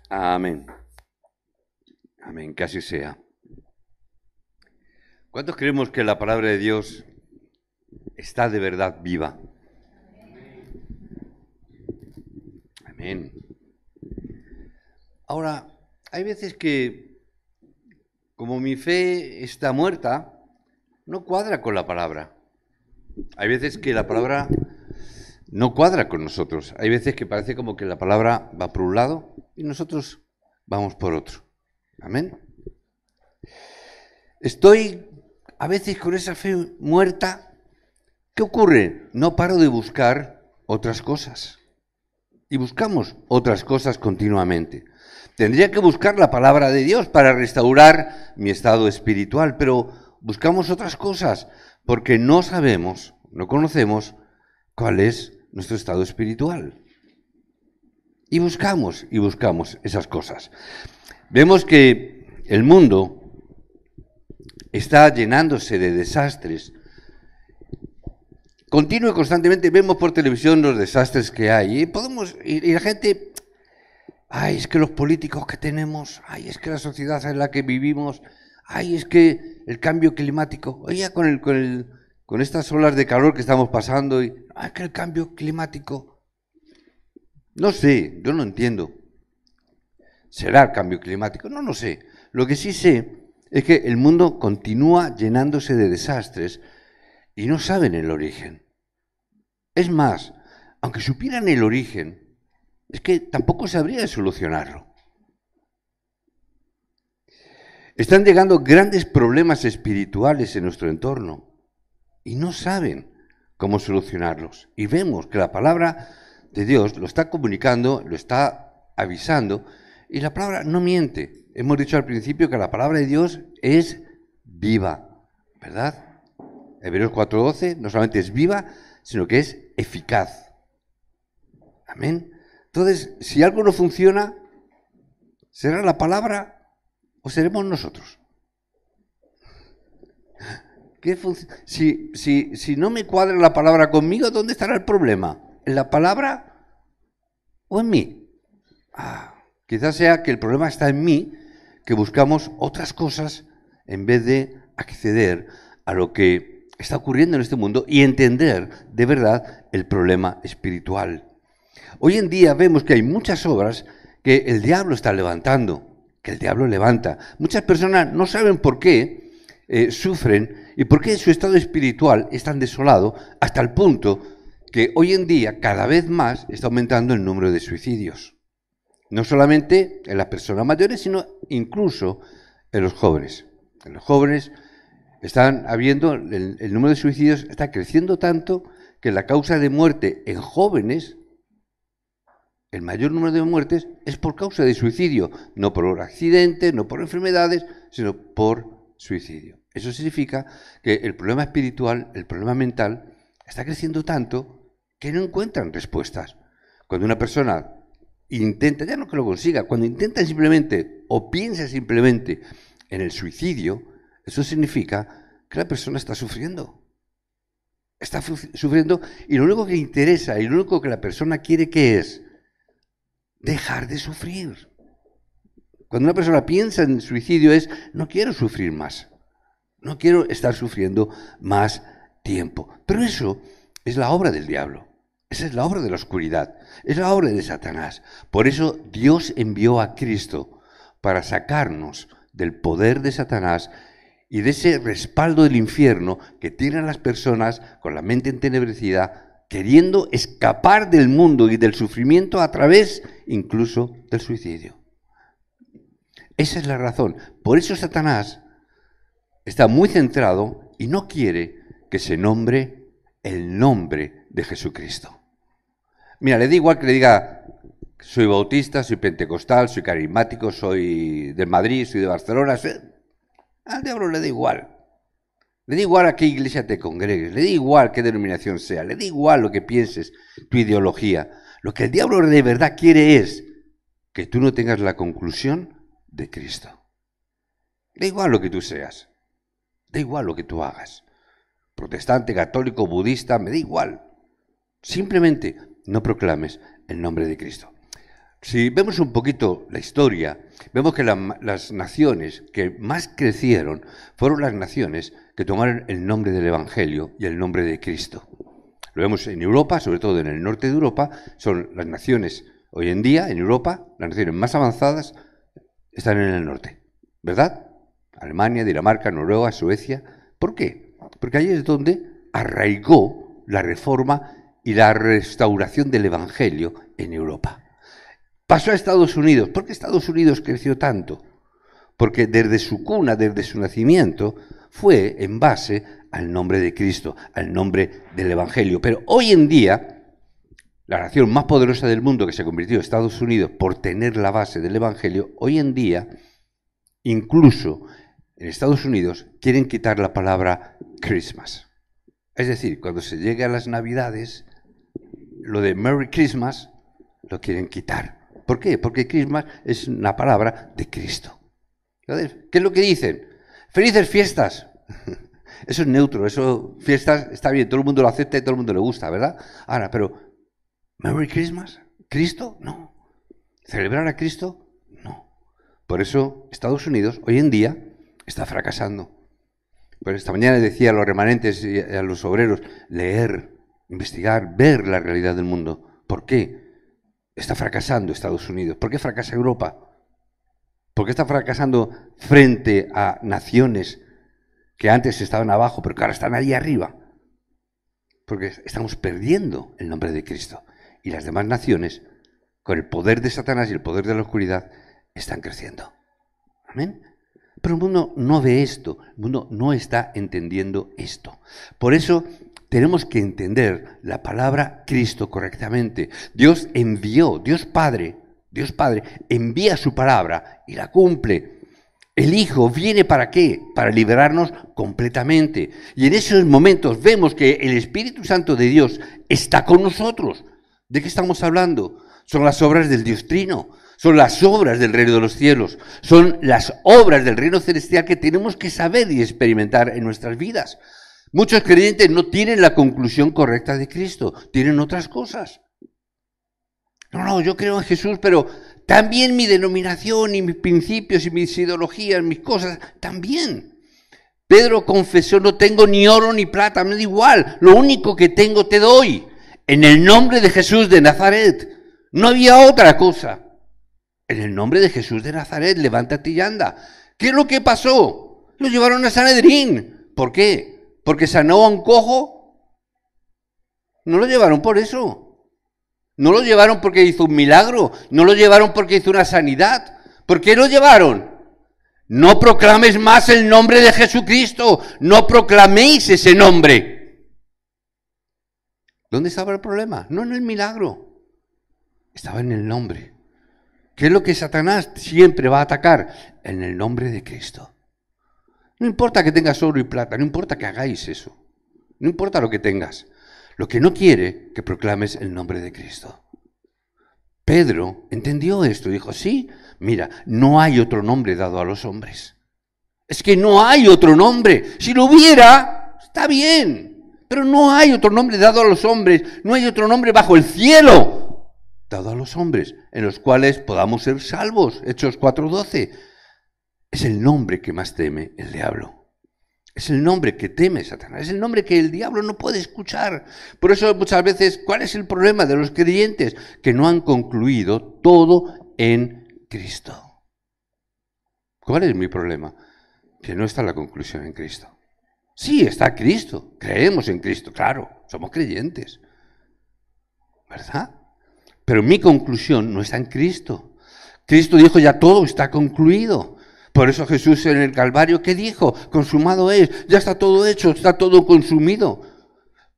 Amén. Amén, que así sea. ¿Cuántos creemos que la palabra de Dios está de verdad viva? Amén. Ahora, hay veces que, como mi fe está muerta, no cuadra con la palabra. Hay veces que la palabra no cuadra con nosotros. Hay veces que parece como que la palabra va por un lado y nosotros vamos por otro. Amén. Estoy a veces con esa fe muerta. ¿Qué ocurre? No paro de buscar otras cosas. Y buscamos otras cosas continuamente. Tendría que buscar la palabra de Dios para restaurar mi estado espiritual, pero buscamos otras cosas porque no sabemos, no conocemos cuál es nuestro estado espiritual. Y buscamos esas cosas. Vemos que el mundo está llenándose de desastres. Continuo y constantemente vemos por televisión los desastres que hay. Y la gente, ay, es que los políticos que tenemos, ay, es que la sociedad en la que vivimos, ay, es que el cambio climático, oye, con estas olas de calor que estamos pasando, y ay, que el cambio climático, no sé, yo no entiendo. ¿Será el cambio climático? No sé. Lo que sí sé es que el mundo continúa llenándose de desastres y no saben el origen. Es más, aunque supieran el origen, es que tampoco sabría solucionarlo. Están llegando grandes problemas espirituales en nuestro entorno y no saben cómo solucionarlos. Y vemos que la palabra de Dios lo está comunicando, lo está avisando, y la palabra no miente. Hemos dicho al principio que la palabra de Dios es viva, ¿verdad? Hebreos 4:12 no solamente es viva, sino que es eficaz. Amén. Entonces, si algo no funciona, ¿será la palabra o seremos nosotros? Si no me cuadra la palabra conmigo, ¿dónde estará el problema? ¿En la palabra o en mí? Quizás sea que el problema está en mí, que buscamos otras cosas en vez de acceder a lo que está ocurriendo en este mundo y entender de verdad el problema espiritual. Hoy en día vemos que hay muchas obras que el diablo está levantando, que el diablo levanta. Muchas personas no saben por qué sufren y por qué su estado espiritual es tan desolado hasta el punto que hoy en día cada vez más está aumentando el número de suicidios. No solamente en las personas mayores, sino incluso en los jóvenes. En los jóvenes están habiendo, el número de suicidios está creciendo tanto que la causa de muerte en jóvenes, el mayor número de muertes es por causa de suicidio, no por accidentes, no por enfermedades, sino por suicidio. Eso significa que el problema espiritual, el problema mental, está creciendo tanto que no encuentran respuestas. Cuando una persona intenta, ya no que lo consiga, cuando intenta simplemente o piensa simplemente en el suicidio, eso significa que la persona está sufriendo. Está sufriendo y lo único que le interesa y lo único que la persona quiere que es dejar de sufrir. Cuando una persona piensa en suicidio es, no quiero sufrir más, no quiero estar sufriendo más tiempo. Pero eso es la obra del diablo. Esa es la obra de la oscuridad, es la obra de Satanás. Por eso Dios envió a Cristo para sacarnos del poder de Satanás y de ese respaldo del infierno que tienen las personas con la mente entenebrecida, queriendo escapar del mundo y del sufrimiento a través incluso del suicidio. Esa es la razón. Por eso Satanás está muy centrado y no quiere que se nombre el nombre de Jesucristo. Mira, le da igual que le diga, soy bautista, soy pentecostal, soy carismático, soy de Madrid, soy de Barcelona. Al diablo le da igual. Le da igual a qué iglesia te congregues, le da igual qué denominación sea, le da igual lo que pienses, tu ideología. Lo que el diablo de verdad quiere es que tú no tengas la conclusión de Cristo. Da igual lo que tú seas, da igual lo que tú hagas. Protestante, católico, budista, me da igual. Simplemente no proclames el nombre de Cristo. Si vemos un poquito la historia, vemos que las naciones que más crecieron fueron las naciones que tomaron el nombre del Evangelio y el nombre de Cristo. Lo vemos en Europa, sobre todo en el norte de Europa, son las naciones, hoy en día en Europa, las naciones más avanzadas están en el norte, ¿verdad? Alemania, Dinamarca, Noruega, Suecia. ¿Por qué? Porque allí es donde arraigó la reforma y la restauración del Evangelio en Europa. Pasó a Estados Unidos. ¿Por qué Estados Unidos creció tanto? Porque desde su cuna, desde su nacimiento, fue en base al nombre de Cristo, al nombre del Evangelio. Pero hoy en día, la nación más poderosa del mundo que se convirtió en Estados Unidos por tener la base del Evangelio, hoy en día, incluso en Estados Unidos, quieren quitar la palabra Christmas. Es decir, cuando se llegue a las Navidades, lo de Merry Christmas lo quieren quitar. ¿Por qué? Porque Christmas es una palabra de Cristo. ¿Qué es lo que dicen? ¡Felices fiestas! Eso es neutro, eso, fiestas, está bien, todo el mundo lo acepta y todo el mundo le gusta, ¿verdad? Ahora, pero, ¿Merry Christmas? ¿Cristo? No. ¿Celebrar a Cristo? No. Por eso, Estados Unidos, hoy en día, está fracasando. Pues esta mañana decía a los remanentes y a los obreros, leer, investigar, ver la realidad del mundo. ¿Por qué está fracasando Estados Unidos? ¿Por qué fracasa Europa? ¿Por qué está fracasando frente a naciones que antes estaban abajo, pero que ahora están ahí arriba? Porque estamos perdiendo el nombre de Cristo. Y las demás naciones, con el poder de Satanás y el poder de la oscuridad, están creciendo. Amén. Pero el mundo no ve esto, el mundo no está entendiendo esto. Por eso tenemos que entender la palabra Cristo correctamente. Dios envió, Dios Padre envía su palabra y la cumple. El Hijo viene ¿para qué? Para liberarnos completamente. Y en esos momentos vemos que el Espíritu Santo de Dios está con nosotros. ¿De qué estamos hablando? Son las obras del Dios Trino. Son las obras del reino de los cielos. Son las obras del reino celestial que tenemos que saber y experimentar en nuestras vidas. Muchos creyentes no tienen la conclusión correcta de Cristo. Tienen otras cosas. No, yo creo en Jesús, pero también mi denominación y mis principios y mis ideologías, mis cosas, también. Pedro confesó, no tengo ni oro ni plata, me da igual, lo único que tengo te doy. En el nombre de Jesús de Nazaret. No había otra cosa. En el nombre de Jesús de Nazaret, levántate y anda. ¿Qué es lo que pasó? Lo llevaron a Sanedrín. ¿Por qué? ¿Porque sanó a un cojo? No lo llevaron por eso. No lo llevaron porque hizo un milagro. No lo llevaron porque hizo una sanidad. ¿Por qué lo llevaron? No proclames más el nombre de Jesucristo. No proclaméis ese nombre. ¿Dónde estaba el problema? No en el milagro. Estaba en el nombre. ¿Qué es lo que Satanás siempre va a atacar? En el nombre de Cristo. No importa que tengas oro y plata, no importa que hagáis eso. No importa lo que tengas. Lo que no quiere, que proclames el nombre de Cristo. Pedro entendió esto y dijo, sí, mira, no hay otro nombre dado a los hombres. Es que no hay otro nombre. Si lo hubiera, está bien. Pero no hay otro nombre dado a los hombres. No hay otro nombre bajo el cielo dado a los hombres, en los cuales podamos ser salvos. Hechos 4:12. Es el nombre que más teme el diablo. Es el nombre que teme Satanás. Es el nombre que el diablo no puede escuchar. Por eso muchas veces, ¿cuál es el problema de los creyentes? Que no han concluido todo en Cristo. ¿Cuál es mi problema? Que no está la conclusión en Cristo. Sí, está Cristo. Creemos en Cristo, claro. Somos creyentes. ¿Verdad? Pero mi conclusión no está en Cristo. Cristo dijo, ya todo está concluido. Por eso Jesús en el Calvario, ¿qué dijo? Consumado es, ya está todo hecho, está todo consumido.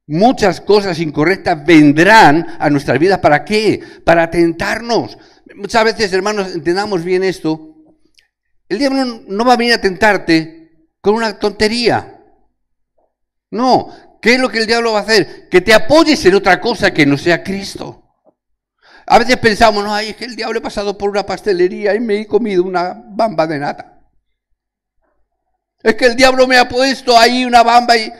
Muchas cosas incorrectas vendrán a nuestras vidas. ¿Para qué? Para tentarnos. Muchas veces, hermanos, entendamos bien esto. El diablo no va a venir a tentarte con una tontería. No. ¿Qué es lo que el diablo va a hacer? Que te apoyes en otra cosa que no sea Cristo. A veces pensamos, no, es que el diablo he pasado por una pastelería y me he comido una bamba de nata. Es que el diablo me ha puesto ahí una bamba y...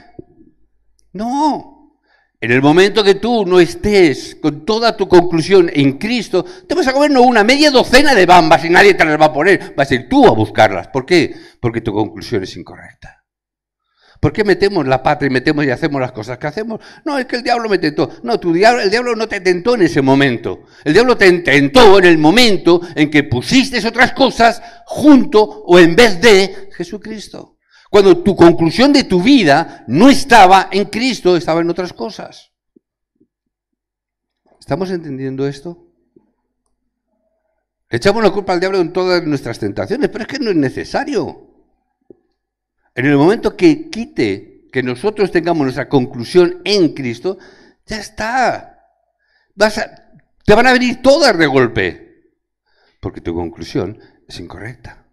No, En el momento que tú no estés con toda tu conclusión en Cristo, te vas a comer no una, media docena de bambas y nadie te las va a poner. Vas a ir tú a buscarlas. ¿Por qué? Porque tu conclusión es incorrecta. ¿Por qué metemos la pata y metemos y hacemos las cosas que hacemos? No, es que el diablo me tentó. No, el diablo no te tentó en ese momento. El diablo te tentó en el momento en que pusiste otras cosas junto o en vez de Jesucristo. Cuando tu conclusión de tu vida no estaba en Cristo, estaba en otras cosas. ¿Estamos entendiendo esto? Echamos la culpa al diablo en todas nuestras tentaciones, pero es que no es necesario. En el momento que quite, que nosotros tengamos nuestra conclusión en Cristo, ya está. Te van a venir todas de golpe, porque tu conclusión es incorrecta.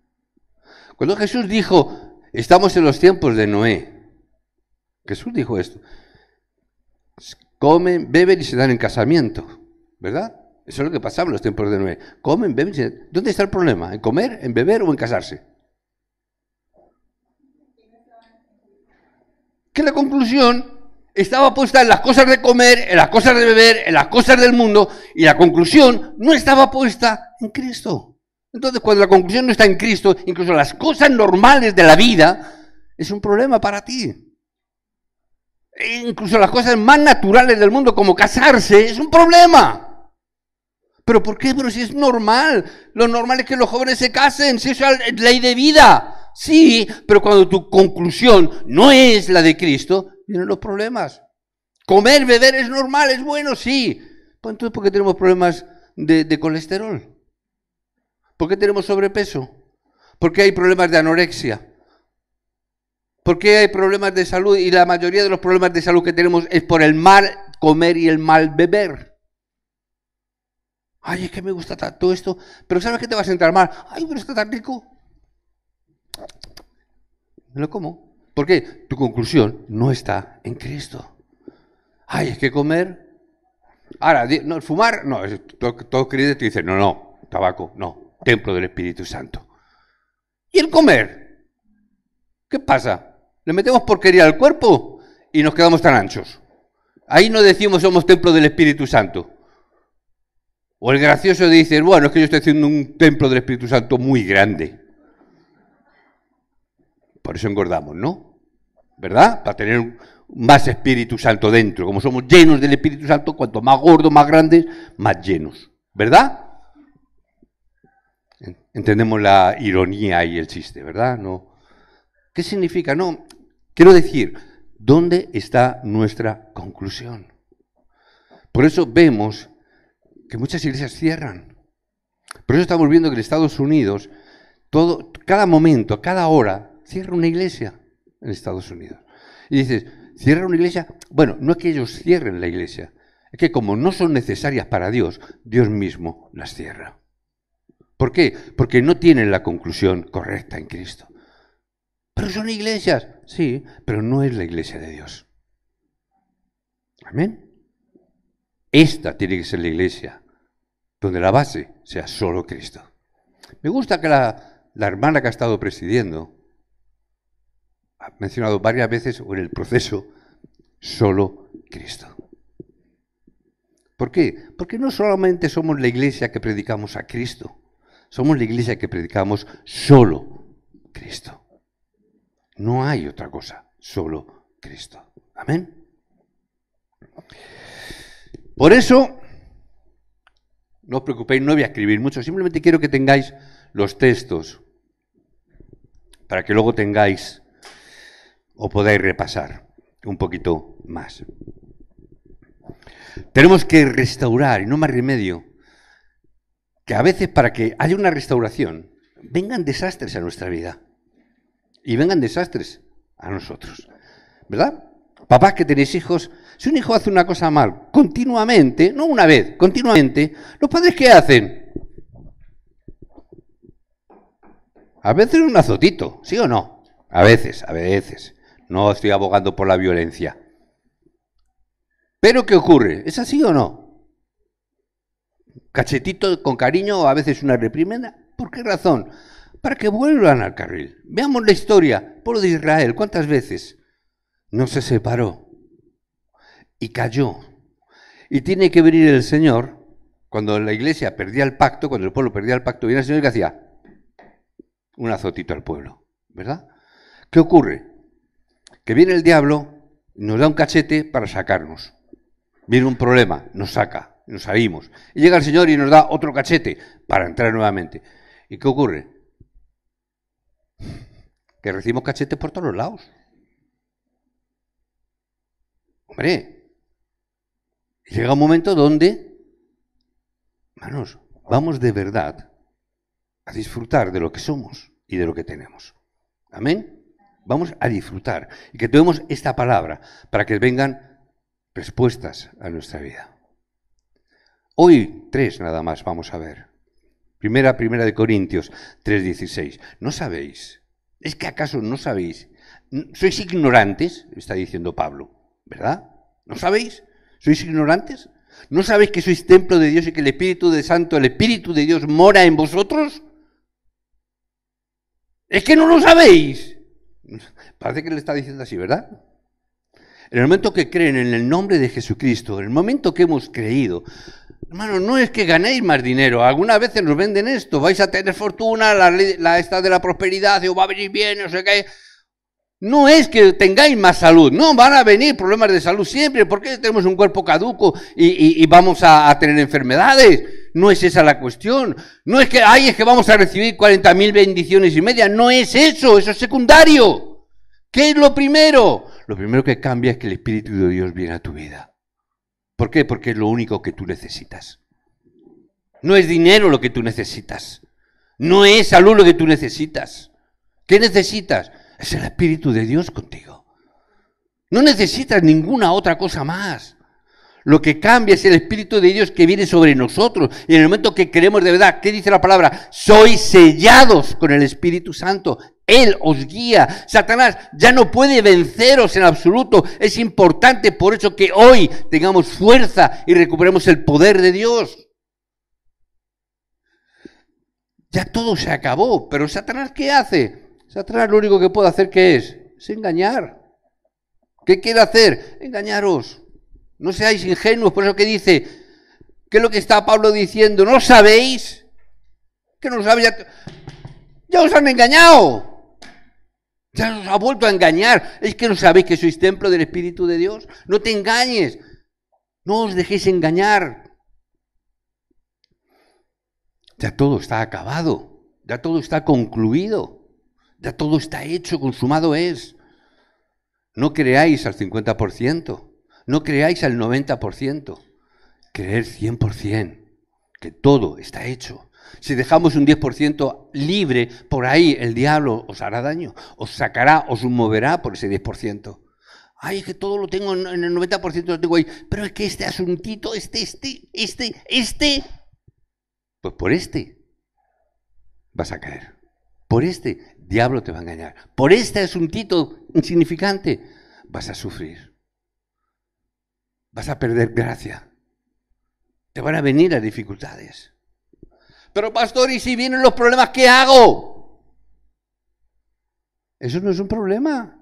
Cuando Jesús dijo, estamos en los tiempos de Noé, Jesús dijo esto, comen, beben y se dan en casamiento, ¿verdad? Eso es lo que pasaba en los tiempos de Noé. Comen, beben y se dan. ¿Dónde está el problema? ¿En comer, en beber o en casarse? Que la conclusión estaba puesta en las cosas de comer, en las cosas de beber, en las cosas del mundo, y la conclusión no estaba puesta en Cristo. Entonces, cuando la conclusión no está en Cristo, incluso las cosas normales de la vida, es un problema para ti. E incluso las cosas más naturales del mundo, como casarse, es un problema. ¿Pero por qué? Pero si es normal. Lo normal es que los jóvenes se casen, si eso es ley de vida. Sí, pero cuando tu conclusión no es la de Cristo, vienen los problemas. Comer, beber es normal, es bueno, sí. Pues entonces, ¿por qué tenemos problemas de colesterol? ¿Por qué tenemos sobrepeso? ¿Por qué hay problemas de anorexia? ¿Por qué hay problemas de salud? Y la mayoría de los problemas de salud que tenemos es por el mal comer y el mal beber. Ay, es que me gusta tanto esto, pero ¿sabes que te va a sentar mal? Ay, pero está tan rico. Me lo como. ¿Por qué? Tu conclusión no está en Cristo. Ay, es que comer. Ahora, no, fumar, no. Todos creyentes te dicen, no, tabaco, no. Templo del Espíritu Santo. ¿Y el comer? ¿Qué pasa? ¿Le metemos porquería al cuerpo y nos quedamos tan anchos? Ahí no decimos somos templo del Espíritu Santo. O el gracioso dice, bueno, es que yo estoy haciendo un templo del Espíritu Santo muy grande. Por eso engordamos, ¿no? ¿Verdad? Para tener más Espíritu Santo dentro. Como somos llenos del Espíritu Santo, cuanto más gordos, más grandes, más llenos. ¿Verdad? Entendemos la ironía y el chiste, ¿verdad? No. ¿Qué significa? No. Quiero decir, ¿dónde está nuestra conclusión? Por eso vemos que muchas iglesias cierran. Por eso estamos viendo que en Estados Unidos, cada momento, cada hora, cierra una iglesia en Estados Unidos. Y dices, ¿cierra una iglesia? Bueno, no es que ellos cierren la iglesia, es que como no son necesarias para Dios, Dios mismo las cierra. ¿Por qué? Porque no tienen la conclusión correcta en Cristo. Pero son iglesias, sí, pero no es la iglesia de Dios. Amén. Esta tiene que ser la iglesia donde la base sea solo Cristo. Me gusta que la hermana que ha estado presidiendo ha mencionado varias veces o en el proceso solo Cristo. ¿Por qué? Porque no solamente somos la iglesia que predicamos a Cristo, somos la iglesia que predicamos solo Cristo. No hay otra cosa, solo Cristo. Amén. Por eso, no os preocupéis, no voy a escribir mucho, simplemente quiero que tengáis los textos para que luego tengáis o podáis repasar un poquito más. Tenemos que restaurar, y no más remedio, que a veces para que haya una restauración, vengan desastres a nuestra vida. Y vengan desastres a nosotros. ¿Verdad? Papás que tenéis hijos, si un hijo hace una cosa mal continuamente, no una vez, continuamente, ¿los padres qué hacen? A veces un azotito, ¿sí o no? A veces, a veces. No estoy abogando por la violencia. ¿Pero qué ocurre? ¿Es así o no? Cachetito con cariño o a veces una reprimenda. ¿Por qué razón? Para que vuelvan al carril. Veamos la historia. Pueblo de Israel, ¿cuántas veces no se separó? y cayó. Y tiene que venir el Señor, cuando la iglesia perdía el pacto, cuando el pueblo perdía el pacto, viene el Señor y ¿qué hacía? Un azotito al pueblo, ¿verdad? ¿Qué ocurre? Que viene el diablo, nos da un cachete para sacarnos. Viene un problema, nos saca, nos salimos. Y llega el Señor y nos da otro cachete para entrar nuevamente. ¿Y qué ocurre? Que recibimos cachetes por todos los lados. Hombre, llega un momento donde, hermanos, vamos de verdad a disfrutar de lo que somos y de lo que tenemos. Amén. Vamos a disfrutar y que tomemos esta palabra para que vengan respuestas a nuestra vida. Hoy 3 nada más vamos a ver. Primera de Corintios 3:16. ¿No sabéis? ¿Es que acaso no sabéis? ¿Sois ignorantes? Está diciendo Pablo, ¿verdad? ¿No sabéis? ¿Sois ignorantes? ¿No sabéis que sois templo de Dios y que el Espíritu de Dios mora en vosotros? ¿Es que no lo sabéis? Parece que le está diciendo así, ¿verdad? En el momento que creen en el nombre de Jesucristo, en el momento que hemos creído, hermano, no es que ganéis más dinero. Algunas veces nos venden esto, vais a tener fortuna, la esta de la prosperidad, o va a venir bien, no sé qué. No es que tengáis más salud, no, van a venir problemas de salud siempre, porque tenemos un cuerpo caduco y vamos a tener enfermedades. No es esa la cuestión. No es que, es que vamos a recibir 40.000 bendiciones y media. No es eso, eso es secundario. ¿Qué es lo primero? Lo primero que cambia es que el Espíritu de Dios viene a tu vida. ¿Por qué? Porque es lo único que tú necesitas. No es dinero lo que tú necesitas. No es salud lo que tú necesitas. ¿Qué necesitas? Es el Espíritu de Dios contigo. No necesitas ninguna otra cosa más. Lo que cambia es el Espíritu de Dios que viene sobre nosotros. Y en el momento que creemos de verdad, ¿qué dice la palabra? Sois sellados con el Espíritu Santo. Él os guía. Satanás ya no puede venceros en absoluto. Es importante por eso que hoy tengamos fuerza y recuperemos el poder de Dios. Ya todo se acabó. Pero Satanás, ¿qué hace? Satanás lo único que puede hacer, ¿qué es? Es engañar. ¿Qué quiere hacer? Engañaros. No seáis ingenuos, por eso que dice, ¿qué es lo que está Pablo diciendo? ¿No sabéis? Que no sabéis, ya os han engañado. Ya os ha vuelto a engañar. Es que no sabéis que sois templo del Espíritu de Dios. No te engañes. No os dejéis engañar. Ya todo está acabado. Ya todo está concluido. Ya todo está hecho, consumado es. No creáis al 50%. No creáis al 90%, creer 100%, que todo está hecho. Si dejamos un 10% libre, por ahí el diablo os hará daño, os sacará, os moverá por ese 10%. Es que todo lo tengo en el 90%, lo tengo ahí, pero es que este asuntito, pues por este vas a caer. Por este diablo te va a engañar. Por este asuntito insignificante vas a sufrir. Vas a perder gracia. Te van a venir las dificultades. Pero pastor, ¿y si vienen los problemas, qué hago? Eso no es un problema.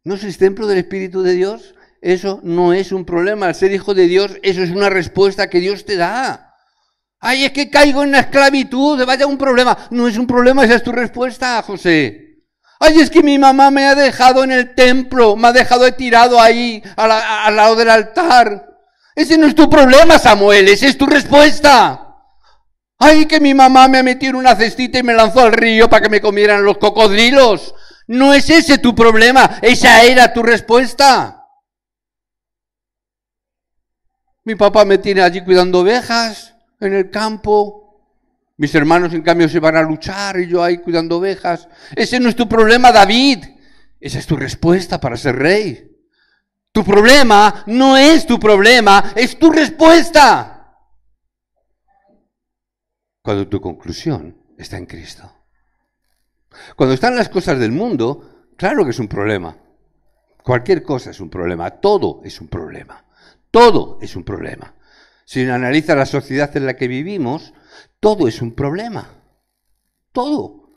¿No sois templo del Espíritu de Dios? Eso no es un problema. Al ser hijo de Dios, eso es una respuesta que Dios te da. Es que caigo en la esclavitud, vaya un problema. No es un problema, esa es tu respuesta, José. Es que mi mamá me ha dejado en el templo, me ha dejado tirado ahí, al lado del altar. Ese no es tu problema, Samuel, esa es tu respuesta. Que mi mamá me ha metido en una cestita y me lanzó al río para que me comieran los cocodrilos. No es ese tu problema, esa era tu respuesta. Mi papá me tiene allí cuidando ovejas en el campo. Mis hermanos, en cambio, se van a luchar y yo ahí cuidando ovejas. Ese no es tu problema, David. Esa es tu respuesta para ser rey. Tu problema no es tu problema, es tu respuesta. Cuando tu conclusión está en Cristo. Cuando están las cosas del mundo, claro que es un problema. Cualquier cosa es un problema. Todo es un problema. Todo es un problema. Si uno analiza la sociedad en la que vivimos, todo es un problema. Todo.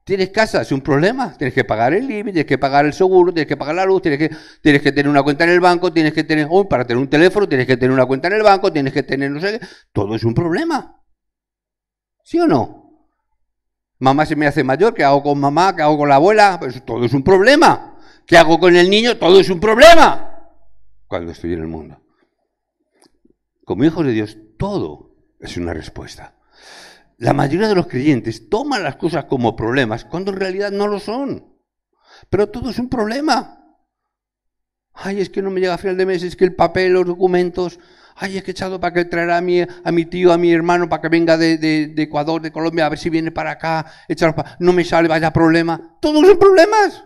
¿Tienes casa? Es un problema. Tienes que pagar el IBI, tienes que pagar el seguro, tienes que pagar la luz, tienes que tener una cuenta en el banco, tienes que tener, para tener un teléfono, tienes que tener una cuenta en el banco, tienes que tener no sé qué. Todo es un problema. ¿Sí o no? Mamá se me hace mayor, ¿qué hago con mamá? ¿Qué hago con la abuela? Pues todo es un problema. ¿Qué hago con el niño? Todo es un problema. Cuando estoy en el mundo. Como hijos de Dios, todo es una respuesta. La mayoría de los creyentes toman las cosas como problemas cuando en realidad no lo son. Pero todo es un problema. Ay, es que no me llega a final de mes, es que el papel, los documentos. Ay, es que he echado para que traerá a mi tío, a mi hermano, para que venga de Ecuador, de Colombia, a ver si viene para acá. No me sale, vaya problema. Todos son problemas.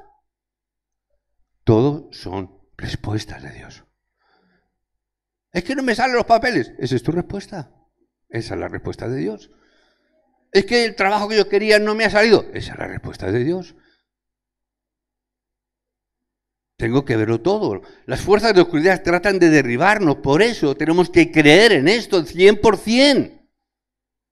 Todos son respuestas de Dios. Es que no me salen los papeles. Esa es tu respuesta. Esa es la respuesta de Dios. Es que el trabajo que yo quería no me ha salido. Esa es la respuesta de Dios. Tengo que verlo todo. Las fuerzas de oscuridad tratan de derribarnos. Por eso tenemos que creer en esto 100%.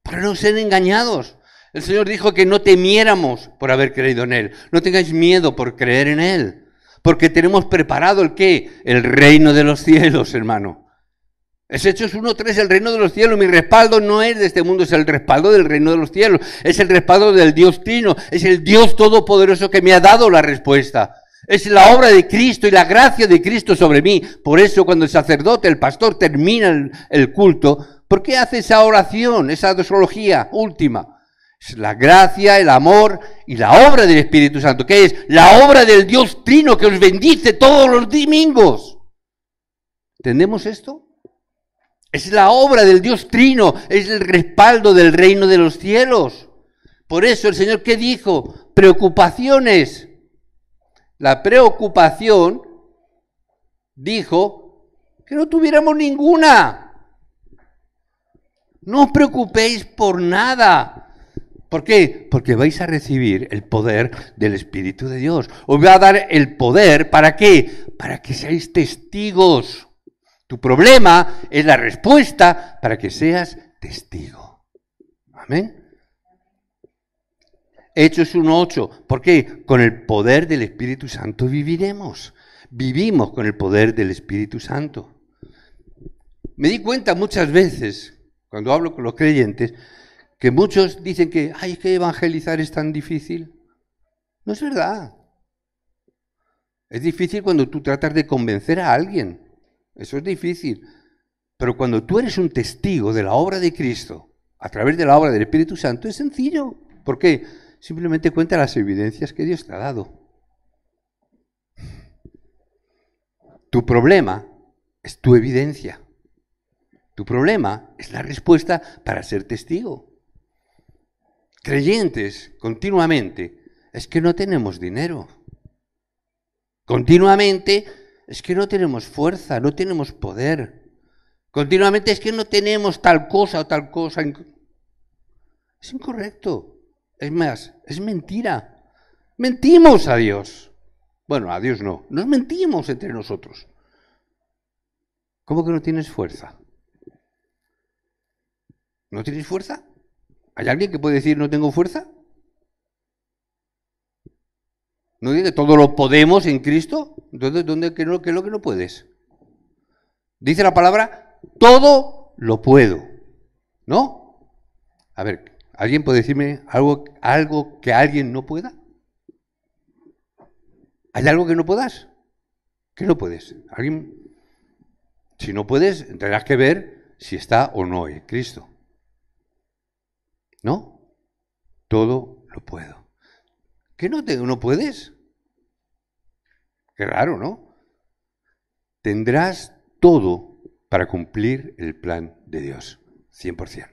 Para no ser engañados. El Señor dijo que no temiéramos por haber creído en Él. No tengáis miedo por creer en Él. Porque tenemos preparado ¿el qué? El reino de los cielos, hermano. Es Hechos 1:3, el reino de los cielos. Mi respaldo no es de este mundo, es el respaldo del reino de los cielos. Es el respaldo del Dios Trino. Es el Dios Todopoderoso que me ha dado la respuesta. Es la obra de Cristo y la gracia de Cristo sobre mí. Por eso cuando el sacerdote, el pastor, termina el culto, ¿por qué hace esa oración, esa doxología última? Es la gracia, el amor y la obra del Espíritu Santo. ¿Qué es? La obra del Dios Trino que os bendice todos los domingos. ¿Entendemos esto? Es la obra del Dios Trino, es el respaldo del reino de los cielos. Por eso el Señor, ¿qué dijo? Preocupaciones. La preocupación dijo que no tuviéramos ninguna. No os preocupéis por nada. ¿Por qué? Porque vais a recibir el poder del Espíritu de Dios. Os va a dar el poder, ¿para qué? Para que seáis testigos. Tu problema es la respuesta para que seas testigo. Amén. Hechos 1:8. ¿Por qué? Con el poder del Espíritu Santo viviremos. Vivimos con el poder del Espíritu Santo. Me di cuenta muchas veces, cuando hablo con los creyentes, que muchos dicen que, ay, es que evangelizar es tan difícil. No es verdad. Es difícil cuando tú tratas de convencer a alguien. Eso es difícil. Pero cuando tú eres un testigo de la obra de Cristo, a través de la obra del Espíritu Santo, es sencillo. ¿Por qué? Simplemente cuenta las evidencias que Dios te ha dado. Tu problema es tu evidencia. Tu problema es la respuesta para ser testigo. Creyentes, continuamente, es que no tenemos dinero. Continuamente, es que no tenemos fuerza, no tenemos poder. Continuamente, es que no tenemos tal cosa o tal cosa. Es incorrecto. Es más, es mentira. Mentimos a Dios. Bueno, a Dios no. Nos mentimos entre nosotros. ¿Cómo que no tienes fuerza? ¿No tienes fuerza? ¿Hay alguien que puede decir no tengo fuerza? ¿No dice todo lo podemos en Cristo? Entonces, ¿qué es lo que no puedes? Dice la palabra, todo lo puedo. ¿No? A ver, ¿alguien puede decirme algo que alguien no pueda? ¿Hay algo que no puedas? ¿Qué no puedes? ¿Alguien? Si no puedes, tendrás que ver si está o no en Cristo. ¿No? Todo lo puedo. ¿Qué no puedes? Qué raro, ¿no? Tendrás todo para cumplir el plan de Dios, 100%.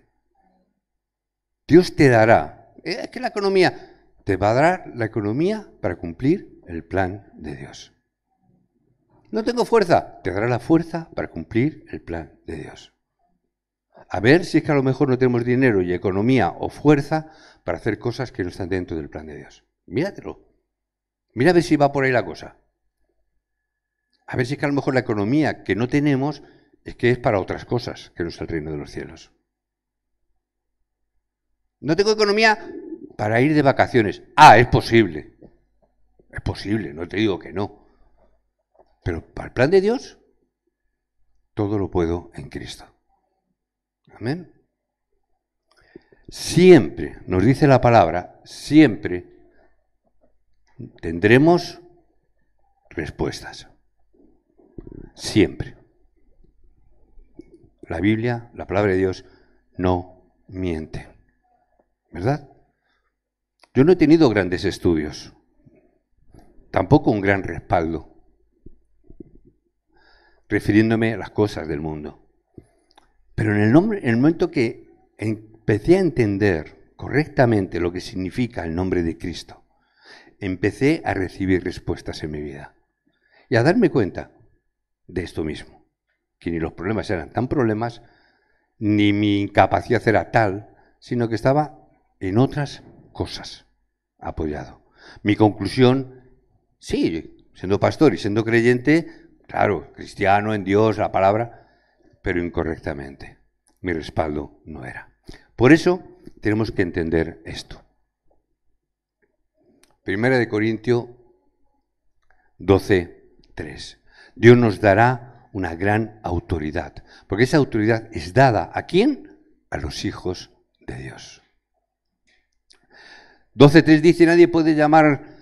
Dios te dará, es que la economía, te va a dar la economía para cumplir el plan de Dios. No tengo fuerza, te dará la fuerza para cumplir el plan de Dios. A ver si es que a lo mejor no tenemos dinero y economía o fuerza para hacer cosas que no están dentro del plan de Dios. Míratelo. Mira a ver si va por ahí la cosa. A ver si es que a lo mejor la economía que no tenemos es que es para otras cosas que no es el reino de los cielos. No tengo economía, para ir de vacaciones. Es posible. Es posible, no te digo que no. Pero para el plan de Dios, todo lo puedo en Cristo. Amén. Siempre, nos dice la palabra, siempre tendremos respuestas. Siempre. La Biblia, la palabra de Dios, no miente. ¿Verdad? Yo no he tenido grandes estudios, tampoco un gran respaldo, refiriéndome a las cosas del mundo. Pero en el momento que empecé a entender correctamente lo que significa el nombre de Cristo, empecé a recibir respuestas en mi vida y a darme cuenta de esto mismo, que ni los problemas eran tan problemas, ni mi incapacidad era tal, sino que estaba en otras cosas apoyado. Mi conclusión, sí, siendo pastor y siendo creyente, claro, cristiano en Dios, la palabra, pero incorrectamente. Mi respaldo no era. Por eso tenemos que entender esto. Primera de Corintios 12:3. Dios nos dará una gran autoridad, porque esa autoridad es dada ¿a quién? A los hijos de Dios. 12:3 dice, nadie puede llamar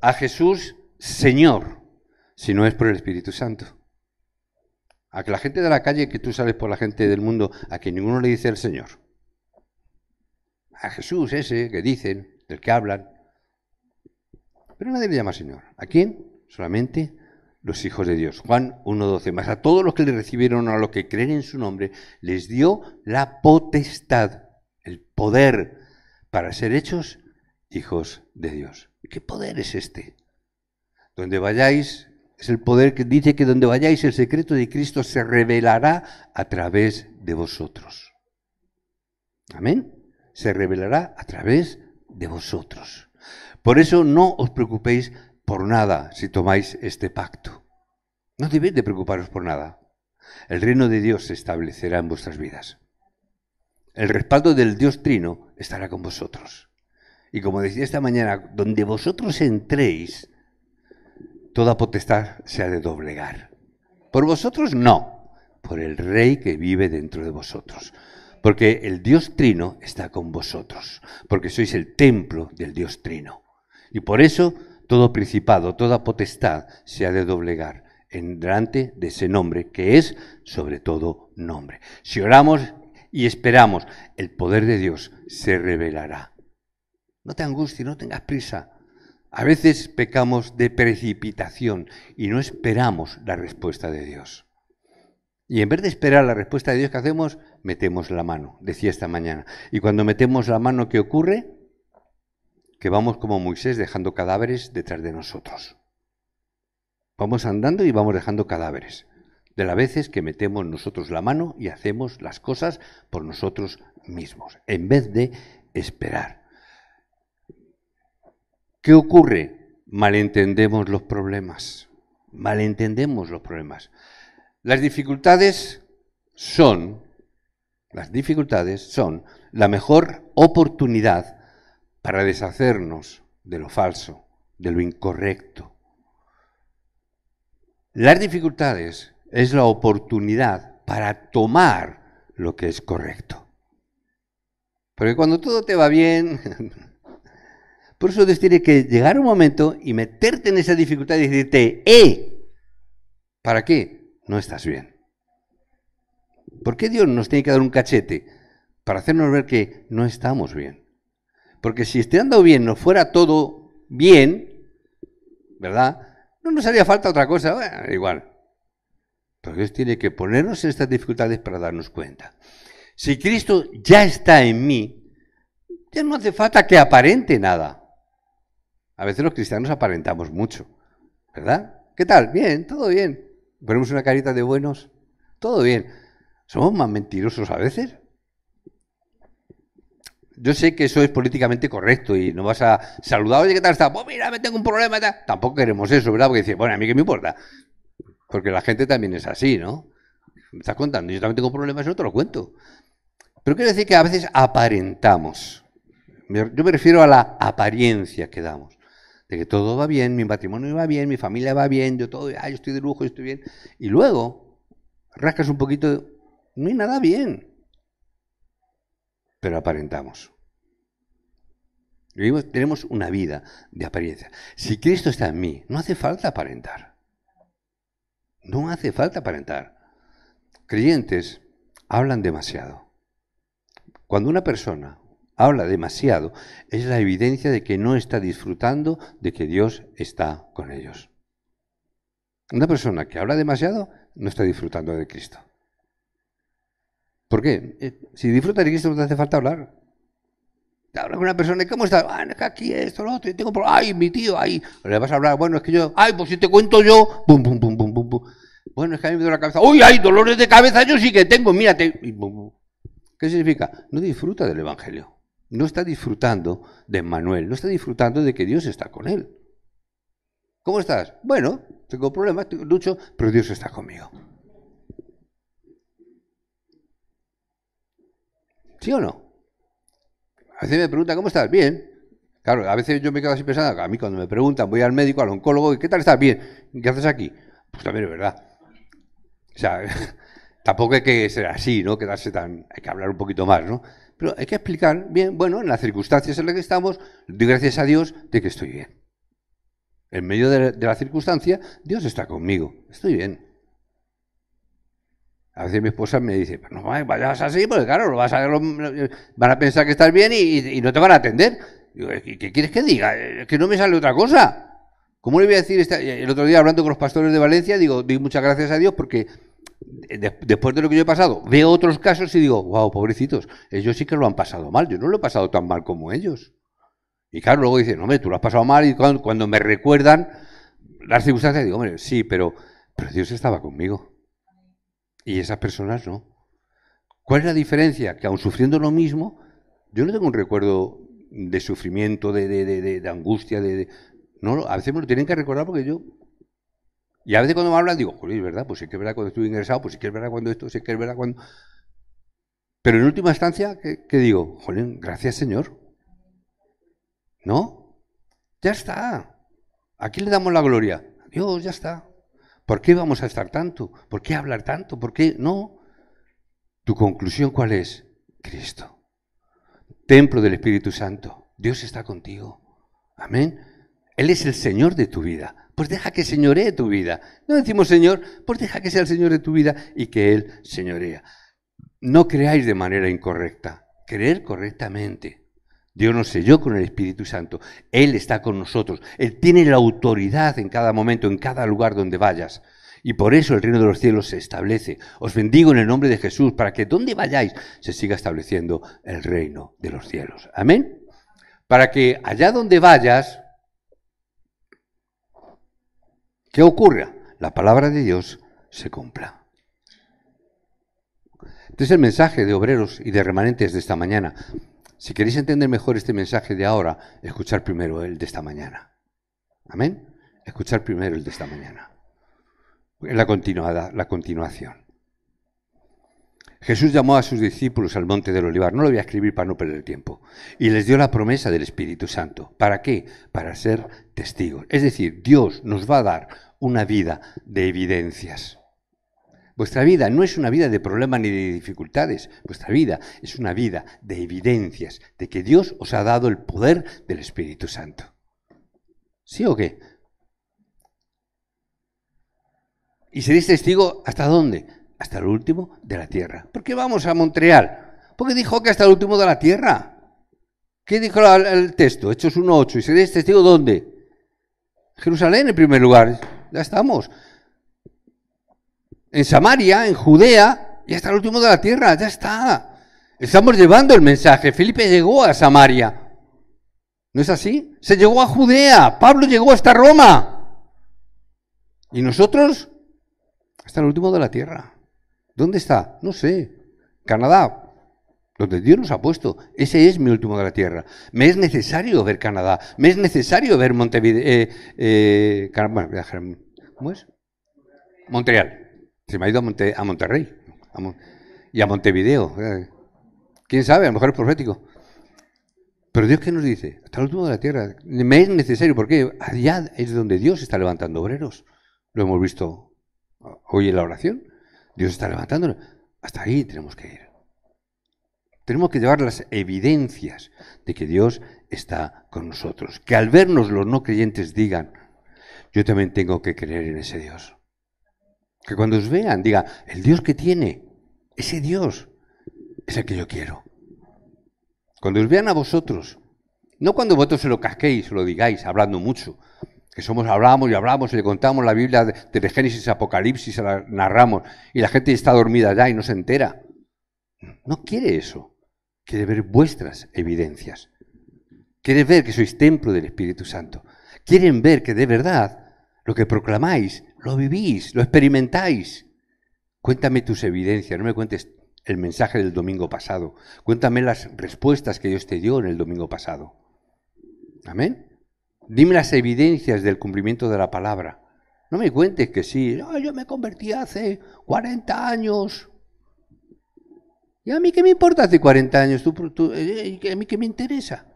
a Jesús Señor si no es por el Espíritu Santo. A que la gente de la calle, que tú sales por la gente del mundo, a que ninguno le dice el Señor. A Jesús ese que dicen, del que hablan. Pero nadie le llama Señor. ¿A quién? Solamente los hijos de Dios. Juan 1:12. Mas a todos los que le recibieron, a los que creen en su nombre, les dio la potestad, el poder para ser hechos hijos de Dios. ¿Qué poder es este? Donde vayáis, es el poder que dice que donde vayáis el secreto de Cristo se revelará a través de vosotros. Amén. Se revelará a través de vosotros. Por eso no os preocupéis por nada si tomáis este pacto. No debéis de preocuparos por nada. El reino de Dios se establecerá en vuestras vidas. El respaldo del Dios Trino estará con vosotros. Y como decía esta mañana, donde vosotros entréis, toda potestad se ha de doblegar. Por vosotros no, por el Rey que vive dentro de vosotros. Porque el Dios Trino está con vosotros, porque sois el templo del Dios Trino. Y por eso todo principado, toda potestad se ha de doblegar en delante de ese nombre que es sobre todo nombre. Si oramos y esperamos, el poder de Dios se revelará. No te angusties, no tengas prisa. A veces pecamos de precipitación y no esperamos la respuesta de Dios. Y en vez de esperar la respuesta de Dios, ¿qué hacemos? Metemos la mano, decía esta mañana. Y cuando metemos la mano, ¿qué ocurre? Que vamos como Moisés dejando cadáveres detrás de nosotros. Vamos andando y vamos dejando cadáveres. De las veces que metemos nosotros la mano y hacemos las cosas por nosotros mismos, en vez de esperar. ¿Qué ocurre? Malentendemos los problemas. Malentendemos los problemas. Las dificultades son la mejor oportunidad para deshacernos de lo falso, de lo incorrecto. Las dificultades es la oportunidad para tomar lo que es correcto. Porque cuando todo te va bien, por eso Dios tiene que llegar un momento y meterte en esa dificultad y decirte, ¿para qué? No estás bien. ¿Por qué Dios nos tiene que dar un cachete? Para hacernos ver que no estamos bien. Porque si estando bien nos fuera todo bien, ¿verdad? No nos haría falta otra cosa, bueno, igual. Pero Dios tiene que ponernos en estas dificultades para darnos cuenta. Si Cristo ya está en mí, ya no hace falta que aparente nada. A veces los cristianos aparentamos mucho, ¿verdad? ¿Qué tal? Bien, todo bien. Ponemos una carita de buenos, todo bien. ¿Somos más mentirosos a veces? Yo sé que eso es políticamente correcto y no vas a saludar, oye, ¿qué tal está? Pues mira, me tengo un problema. Tampoco queremos eso, ¿verdad? Porque dice, bueno, a mí qué me importa. Porque la gente también es así, ¿no? Me estás contando, yo también tengo problemas, yo te lo cuento. Pero quiero decir que a veces aparentamos. Yo me refiero a la apariencia que damos. De que todo va bien, mi matrimonio va bien, mi familia va bien, yo estoy de lujo, yo estoy bien. Y luego rascas un poquito, no hay nada bien. Pero aparentamos. Tenemos una vida de apariencia. Si Cristo está en mí, no hace falta aparentar. No hace falta aparentar. Creyentes hablan demasiado. Cuando una persona habla demasiado, es la evidencia de que no está disfrutando de que Dios está con ellos. Una persona que habla demasiado no está disfrutando de Cristo. ¿Por qué? Si disfrutas de Cristo no te hace falta hablar. Te hablas con una persona, ¿cómo estás? Es que aquí esto, lo otro, y tengo problemas. Ay, mi tío, ay. Le vas a hablar, bueno, es que yo, ay, pues si te cuento yo, pum, pum, pum, pum, pum, pum. Bueno, es que a mí me duele la cabeza. Uy, ay, dolores de cabeza yo sí que tengo, mírate. Y pum, pum. ¿Qué significa? No disfruta del Evangelio. No está disfrutando de Emmanuel, no está disfrutando de que Dios está con él. ¿Cómo estás? Bueno, tengo problemas, lucho, pero Dios está conmigo. ¿Sí o no? A veces me preguntan, ¿cómo estás? Bien. Claro, a veces yo me quedo así pensando, a mí cuando me preguntan, voy al médico, al oncólogo, ¿qué tal estás? Bien. ¿Qué haces aquí? Pues también es verdad. O sea, tampoco hay que ser así, ¿no? Quedarse tan... Hay que hablar un poquito más, ¿no? Pero hay que explicar bien, bueno, en las circunstancias en las que estamos, doy gracias a Dios de que estoy bien. En medio de la circunstancia, Dios está conmigo. Estoy bien. A veces mi esposa me dice, no vayas así, porque claro, van a pensar que estás bien y no te van a atender. Digo, ¿qué quieres que diga? Es que no me sale otra cosa. ¿Cómo le voy a decir? El otro día hablando con los pastores de Valencia, digo, doy muchas gracias a Dios porque después de lo que yo he pasado, veo otros casos y digo, wow, pobrecitos, ellos sí que lo han pasado mal. Yo no lo he pasado tan mal como ellos. Y claro, luego dicen, hombre, tú lo has pasado mal y cuando me recuerdan las circunstancias, digo, hombre, sí, pero Dios estaba conmigo. Y esas personas no. ¿Cuál es la diferencia? Que aun sufriendo lo mismo, yo no tengo un recuerdo de sufrimiento, de angustia, no, a veces me lo tienen que recordar porque yo... Y a veces cuando me hablan digo, joder, es verdad, pues sí que es verdad cuando estuve ingresado, pues sí que es verdad cuando esto, sí que es verdad cuando... Pero en última instancia, ¿qué digo? Joder, gracias Señor. ¿No? Ya está. ¿A quién le damos la gloria? A Dios, ya está. ¿Por qué vamos a estar tanto? ¿Por qué hablar tanto? ¿Por qué no? ¿Tu conclusión cuál es? Cristo. Templo del Espíritu Santo. Dios está contigo. Amén. Él es el Señor de tu vida. Pues deja que señoree tu vida. No decimos Señor, pues deja que sea el Señor de tu vida y que Él señorea. No creáis de manera incorrecta. Creer correctamente. Dios nos selló con el Espíritu Santo. Él está con nosotros. Él tiene la autoridad en cada momento, en cada lugar donde vayas. Y por eso el reino de los cielos se establece. Os bendigo en el nombre de Jesús, para que donde vayáis se siga estableciendo el reino de los cielos. Amén. Para que allá donde vayas, ¿qué ocurra? La palabra de Dios se cumpla. Este es el mensaje de obreros y de remanentes de esta mañana. Si queréis entender mejor este mensaje de ahora, escuchar primero el de esta mañana. ¿Amén? Escuchar primero el de esta mañana. En la continuación. Jesús llamó a sus discípulos al monte del Olivar. No lo voy a escribir para no perder tiempo. Y les dio la promesa del Espíritu Santo. ¿Para qué? Para ser testigos. Es decir, Dios nos va a dar una vida de evidencias. Vuestra vida no es una vida de problemas ni de dificultades. Vuestra vida es una vida de evidencias, de que Dios os ha dado el poder del Espíritu Santo. ¿Sí o qué? ¿Y seréis testigo hasta dónde? Hasta el último de la tierra. ¿Por qué vamos a Montreal? Porque dijo que hasta el último de la tierra. ¿Qué dijo el texto? Hechos 1:8. ¿Y seréis testigo dónde? Jerusalén en primer lugar. Ya estamos. En Samaria, en Judea, y hasta el último de la tierra, ya está. Estamos llevando el mensaje. Felipe llegó a Samaria. ¿No es así? Se llegó a Judea. Pablo llegó hasta Roma. ¿Y nosotros? Hasta el último de la tierra. ¿Dónde está? No sé. Canadá. Donde Dios nos ha puesto. Ese es mi último de la tierra. Me es necesario ver Canadá. Me es necesario ver Montevideo. ¿Cómo es? Montreal. Se me ha ido a Monterrey y a Montevideo. ¿Quién sabe? A lo mejor es profético. Pero Dios, ¿qué nos dice? Hasta el último de la tierra. Me es necesario, porque allá es donde Dios está levantando obreros. Lo hemos visto hoy en la oración. Dios está levantando. Hasta ahí tenemos que ir. Tenemos que llevar las evidencias de que Dios está con nosotros. Que al vernos los no creyentes digan, yo también tengo que creer en ese Dios. Que cuando os vean digan, el Dios que tiene, ese Dios es el que yo quiero. Cuando os vean a vosotros, no cuando vosotros se lo casquéis, se lo digáis, hablando mucho, que hablamos y le contamos la Biblia de Génesis a Apocalipsis, se la narramos, y la gente está dormida ya y no se entera. No quiere eso. Quiere ver vuestras evidencias. Quiere ver que sois templo del Espíritu Santo. Quieren ver que de verdad lo que proclamáis, lo vivís, lo experimentáis. Cuéntame tus evidencias, no me cuentes el mensaje del domingo pasado. Cuéntame las respuestas que Dios te dio en el domingo pasado. Amén. Dime las evidencias del cumplimiento de la palabra. No me cuentes que sí, yo me convertí hace 40 años. ¿Y a mí qué me importa hace 40 años? ¿A mí qué me interesa?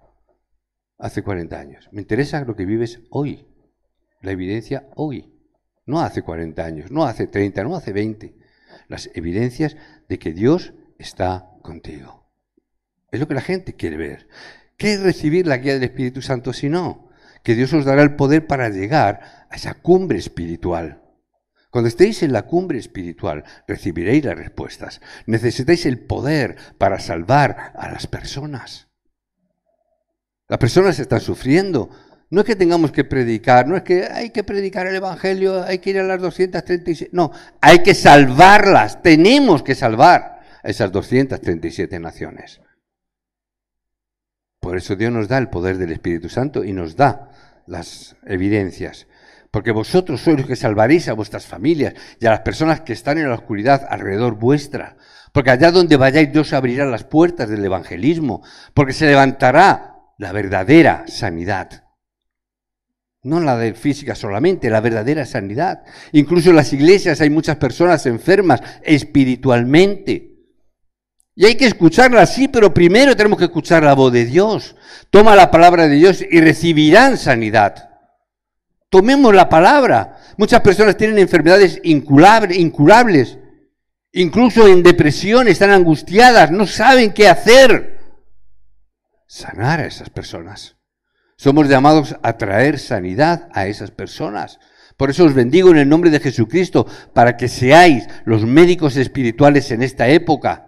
Hace 40 años. Me interesa lo que vives hoy. La evidencia hoy. No hace 40 años, no hace 30, no hace 20. Las evidencias de que Dios está contigo. Es lo que la gente quiere ver. ¿Qué es recibir la guía del Espíritu Santo si no? Que Dios os dará el poder para llegar a esa cumbre espiritual. Cuando estéis en la cumbre espiritual, recibiréis las respuestas. Necesitáis el poder para salvar a las personas. Las personas están sufriendo. No es que tengamos que predicar, no es que hay que predicar el Evangelio, hay que ir a las 236. No, hay que salvarlas. Tenemos que salvar a esas 237 naciones. Por eso Dios nos da el poder del Espíritu Santo y nos da las evidencias. Porque vosotros sois los que salvaréis a vuestras familias y a las personas que están en la oscuridad alrededor vuestra. Porque allá donde vayáis Dios abrirá las puertas del evangelismo. Porque se levantará la verdadera sanidad. No la de física solamente, la verdadera sanidad. Incluso en las iglesias hay muchas personas enfermas espiritualmente. Y hay que escucharla, sí, pero primero tenemos que escuchar la voz de Dios. Toma la palabra de Dios y recibirán sanidad. Tomemos la palabra. Muchas personas tienen enfermedades incurables, incluso en depresión, están angustiadas, no saben qué hacer. Sanar a esas personas. Somos llamados a traer sanidad a esas personas. Por eso os bendigo en el nombre de Jesucristo, para que seáis los médicos espirituales en esta época.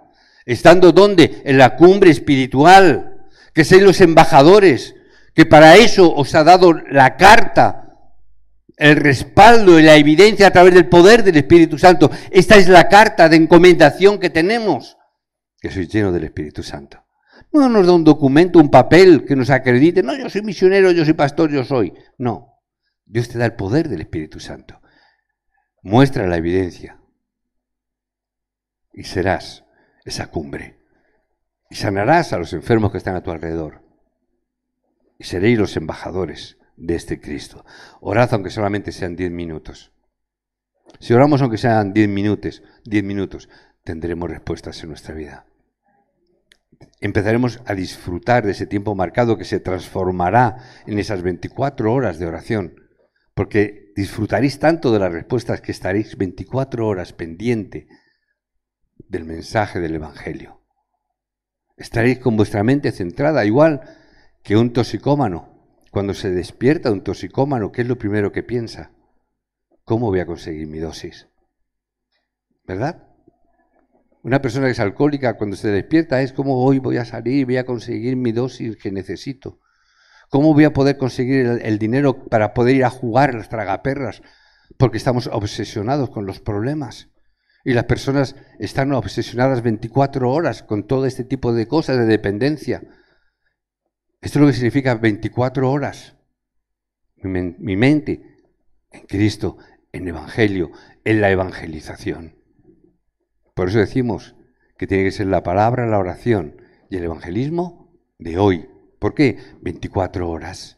Estando ¿dónde? En la cumbre espiritual. Que seáis los embajadores, que para eso os ha dado la carta, el respaldo y la evidencia a través del poder del Espíritu Santo. Esta es la carta de encomendación que tenemos, que sois llenos del Espíritu Santo. No nos da un documento, un papel que nos acredite, no, yo soy misionero, yo soy pastor, yo soy. No, Dios te da el poder del Espíritu Santo. Muestra la evidencia y serás esa cumbre. Y sanarás a los enfermos que están a tu alrededor. Y seréis los embajadores de este Cristo. Orad aunque solamente sean 10 minutos. Si oramos aunque sean 10 minutos, tendremos respuestas en nuestra vida. Empezaremos a disfrutar de ese tiempo marcado que se transformará en esas 24 horas de oración, porque disfrutaréis tanto de las respuestas que estaréis 24 horas pendiente del mensaje del Evangelio. Estaréis con vuestra mente centrada, igual que un toxicómano. Cuando se despierta un toxicómano, ¿qué es lo primero que piensa? ¿Cómo voy a conseguir mi dosis? ¿Verdad? Una persona que es alcohólica, cuando se despierta, es como hoy voy a salir, voy a conseguir mi dosis que necesito. ¿Cómo voy a poder conseguir el dinero para poder ir a jugar a las tragaperras? Porque estamos obsesionados con los problemas. Y las personas están obsesionadas 24 horas con todo este tipo de cosas de dependencia. Esto es lo que significa 24 horas. Mi mente en Cristo, en Evangelio, en la evangelización. Por eso decimos que tiene que ser la palabra, la oración y el evangelismo de hoy. ¿Por qué? 24 horas.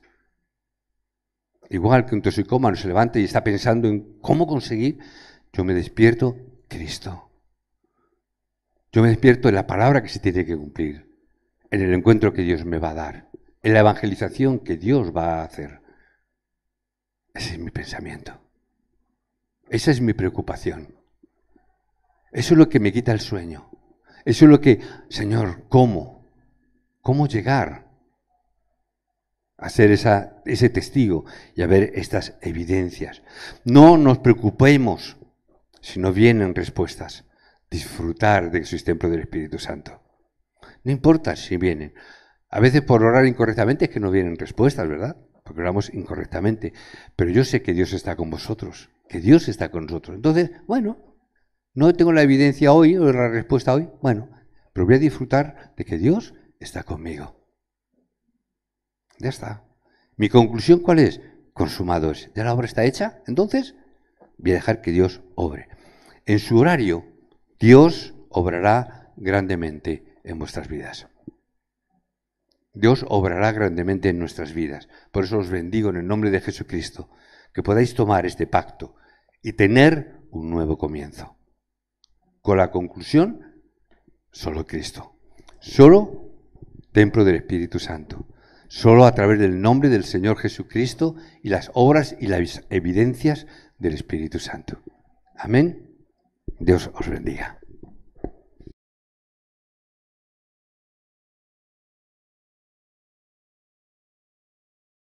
Igual que un toxicómano se levanta y está pensando en cómo conseguir, yo me despierto Cristo. Yo me despierto en la palabra que se tiene que cumplir, en el encuentro que Dios me va a dar. en la evangelización que Dios va a hacer. Ese es mi pensamiento. Esa es mi preocupación. Eso es lo que me quita el sueño. Eso es lo que, Señor, ¿cómo? ¿Cómo llegar a ser ese testigo y a ver estas evidencias? No nos preocupemos si no vienen respuestas. Disfrutar de que sois templo del Espíritu Santo. No importa si vienen. A veces por orar incorrectamente es que no vienen respuestas, ¿verdad? Porque oramos incorrectamente. Pero yo sé que Dios está con vosotros, que Dios está con nosotros. Entonces, bueno, no tengo la evidencia hoy o la respuesta hoy, bueno, pero voy a disfrutar de que Dios está conmigo. Ya está. ¿Mi conclusión cuál es? Consumado es. ¿Ya la obra está hecha? Entonces, voy a dejar que Dios obre. En su horario, Dios obrará grandemente en vuestras vidas. Dios obrará grandemente en nuestras vidas. Por eso os bendigo en el nombre de Jesucristo, que podáis tomar este pacto y tener un nuevo comienzo. Con la conclusión, solo Cristo. Solo templo del Espíritu Santo. Solo a través del nombre del Señor Jesucristo y las obras y las evidencias del Espíritu Santo. Amén. Dios os bendiga.